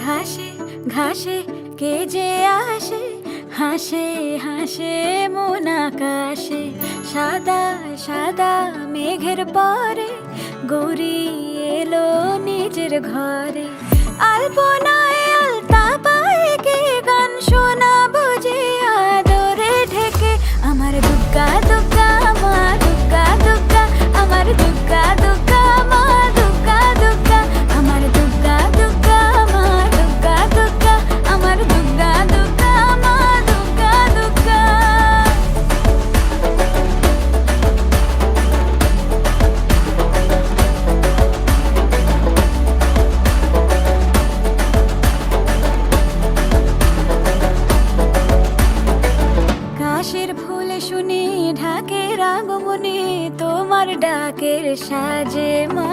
ঘাসে ঘাসে কে যে আসে, হাসে হাসে মন আকাশে। সাদা সাদা মেঘের পরে গৌরী এলো নিজের ঘরে। আলপনায় আলতা পায়ে কে গান শোনাবো যে আদরে ঢেকে। আমার দুগ্গা দুগ্গা মা দুগ্গা দুগ্গা, আমার দুগ্গা দুগ্গা মা দুগ্গা দুগ্গা, আমার দুগ্গা দুগ্গা মা দুগ্গা দুগ্গা, আমার দুগ্গা দুগ্গা মা দুগ্গা দুগ্গা। কাশের ফুল শুনি ঢাকের আগমনে, তোমার ডাকের সাজে মা